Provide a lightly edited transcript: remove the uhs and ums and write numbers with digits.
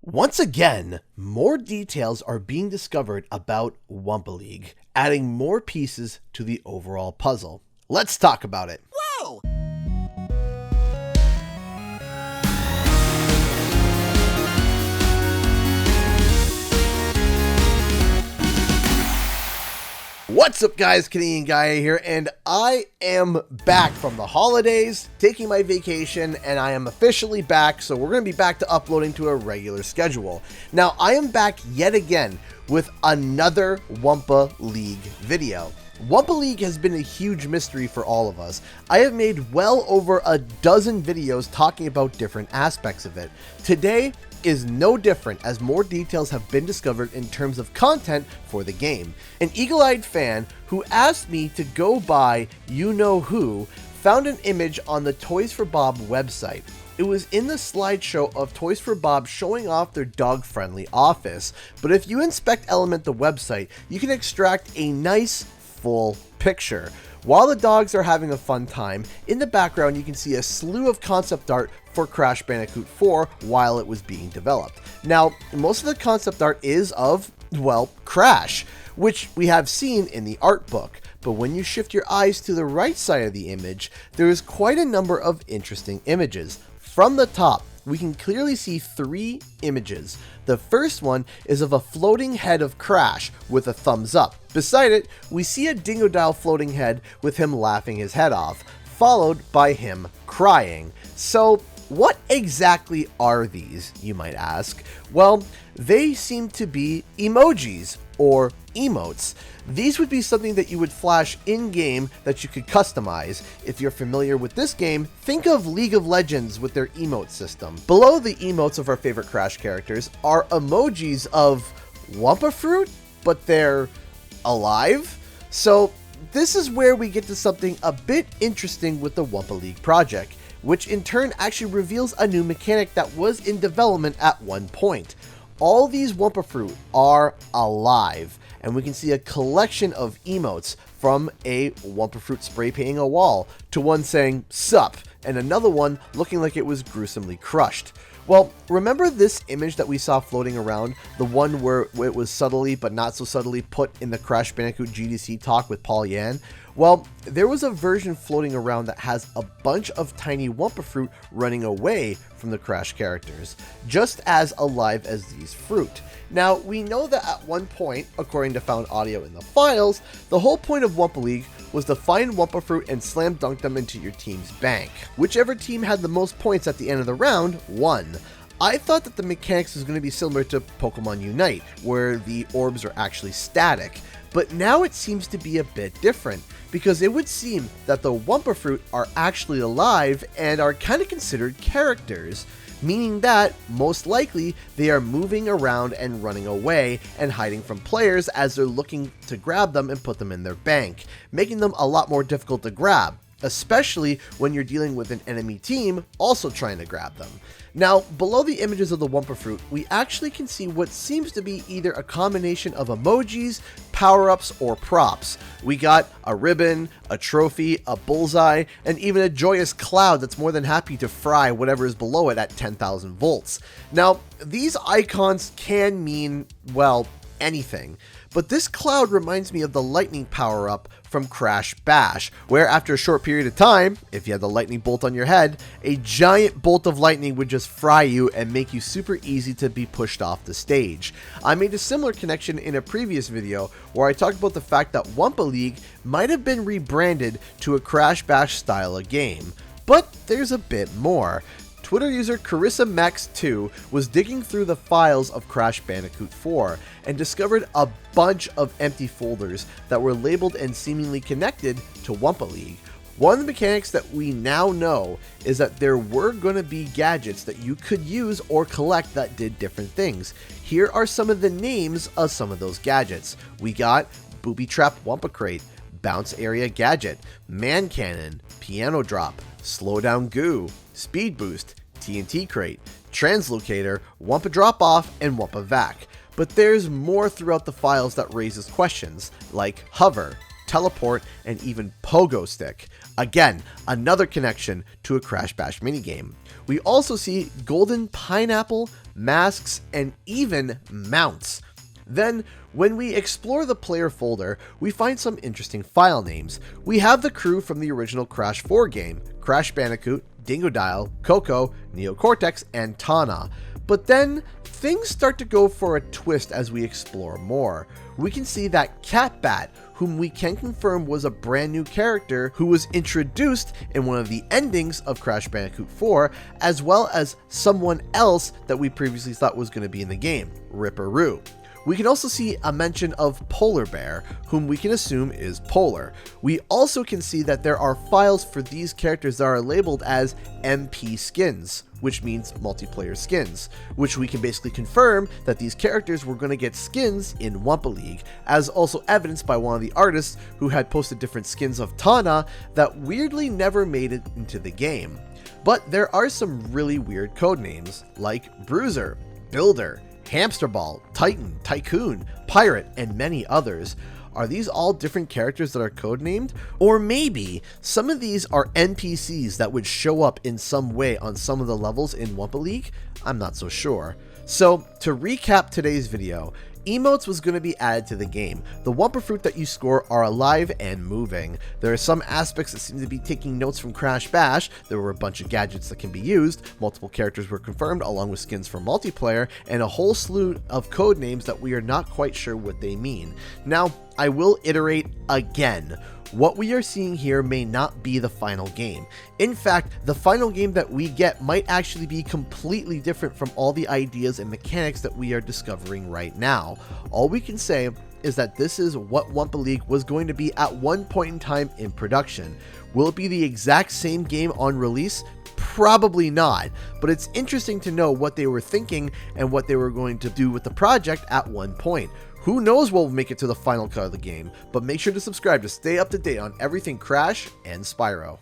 Once again, more details are being discovered about Wumpa League, adding more pieces to the overall puzzle. Let's talk about it. Whoa! What's up guys, Canadian Guy here, and I am back from the holidays, taking my vacation, and I am officially back, so we're going to be back to uploading to a regular schedule. Now, I am back yet again with another Wumpa League video. Wumpa League has been a huge mystery for all of us. I have made well over a dozen videos talking about different aspects of it. Today is no different, as more details have been discovered in terms of content for the game. An eagle-eyed fan who asked me to go by you-know-who found an image on the Toys for Bob website. It was in the slideshow of Toys for Bob showing off their dog-friendly office, but if you inspect Element the website, you can extract a nice full picture. While the dogs are having a fun time, in the background you can see a slew of concept art for Crash Bandicoot 4 while it was being developed. Now, most of the concept art is of, well, Crash, which we have seen in the art book. But when you shift your eyes to the right side of the image, there is quite a number of interesting images. From the top, we can clearly see three images. The first one is of a floating head of Crash with a thumbs up. Beside it, we see a Dingodile floating head with him laughing his head off, followed by him crying. So, what exactly are these, you might ask? Well, they seem to be emojis, or emotes. These would be something that you would flash in-game that you could customize. If you're familiar with this game, think of League of Legends with their emote system. Below the emotes of our favorite Crash characters are emojis of Wumpa Fruit, but they're alive. So this is where we get to something a bit interesting with the Wumpa League project, which in turn actually reveals a new mechanic that was in development at one point. All these Wumpa Fruit are alive, and we can see a collection of emotes, from a Wumpa Fruit spray painting a wall, to one saying "sup," and another one looking like it was gruesomely crushed. Well, remember this image that we saw floating around, the one where it was subtly but not so subtly put in the Crash Bandicoot GDC talk with Paul Yan? Well, there was a version floating around that has a bunch of tiny Wumpa Fruit running away from the Crash characters, just as alive as these fruit. Now, we know that at one point, according to found audio in the files, the whole point of Wumpa League was to find Wumpa Fruit and slam dunk them into your team's bank. Whichever team had the most points at the end of the round won. I thought that the mechanics was going to be similar to Pokemon Unite, where the orbs are actually static, but now it seems to be a bit different, because it would seem that the Wumpa Fruit are actually alive and are kind of considered characters, meaning that, most likely, they are moving around and running away and hiding from players as they're looking to grab them and put them in their bank, making them a lot more difficult to grab, especially when you're dealing with an enemy team also trying to grab them. Now, below the images of the Wumpa Fruit, we actually can see what seems to be either a combination of emojis, power-ups, or props. We got a ribbon, a trophy, a bullseye, and even a joyous cloud that's more than happy to fry whatever is below it at 10,000 volts. Now, these icons can mean, well, anything. But this cloud reminds me of the lightning power-up from Crash Bash, where after a short period of time, if you had the lightning bolt on your head, a giant bolt of lightning would just fry you and make you super easy to be pushed off the stage. I made a similar connection in a previous video where I talked about the fact that Wumpa League might have been rebranded to a Crash Bash style of game. But there's a bit more. Twitter user CarissaMax2 was digging through the files of Crash Bandicoot 4 and discovered a bunch of empty folders that were labeled and seemingly connected to Wumpa League. One of the mechanics that we now know is that there were going to be gadgets that you could use or collect that did different things. Here are some of the names of some of those gadgets. We got Booby Trap Wumpa Crate, Bounce Area Gadget, Man Cannon, Piano Drop, Slow Down Goo, Speed Boost, TNT Crate, Translocator, Wumpa Drop Off, and Wumpa Vac. But there's more throughout the files that raises questions, like Hover, teleport, and even pogo stick. Again, another connection to a Crash Bash minigame. We also see golden pineapple, masks, and even mounts. Then, when we explore the player folder, we find some interesting file names. We have the crew from the original Crash 4 game, Crash Bandicoot, Dingodile, Coco, Neocortex, and Tana. But then, things start to go for a twist as we explore more. We can see that Catbat, whom we can confirm was a brand new character who was introduced in one of the endings of Crash Bandicoot 4, as well as someone else that we previously thought was going to be in the game, Ripperoo. We can also see a mention of Polar Bear, whom we can assume is Polar. We also can see that there are files for these characters that are labeled as MP skins, which means multiplayer skins, which we can basically confirm that these characters were going to get skins in Wumpa League, as also evidenced by one of the artists who had posted different skins of Tana that weirdly never made it into the game. But there are some really weird codenames, like Bruiser, Builder, Hamster Ball, Titan, Tycoon, Pirate, and many others. Are these all different characters that are codenamed? Or maybe some of these are NPCs that would show up in some way on some of the levels in Wumpa League? I'm not so sure. So, to recap today's video, Emotes was going to be added to the game. The Wumpa fruit that you score are alive and moving. There are some aspects that seem to be taking notes from Crash Bash. There were a bunch of gadgets that can be used, multiple characters were confirmed along with skins for multiplayer, and a whole slew of code names that we are not quite sure what they mean. Now, I will iterate again. What we are seeing here may not be the final game. In fact, the final game that we get might actually be completely different from all the ideas and mechanics that we are discovering right now. All we can say is that this is what Wumpa League was going to be at one point in time in production. Will it be the exact same game on release? Probably not, but it's interesting to know what they were thinking and what they were going to do with the project at one point. Who knows what will make it to the final cut of the game, but make sure to subscribe to stay up to date on everything Crash and Spyro.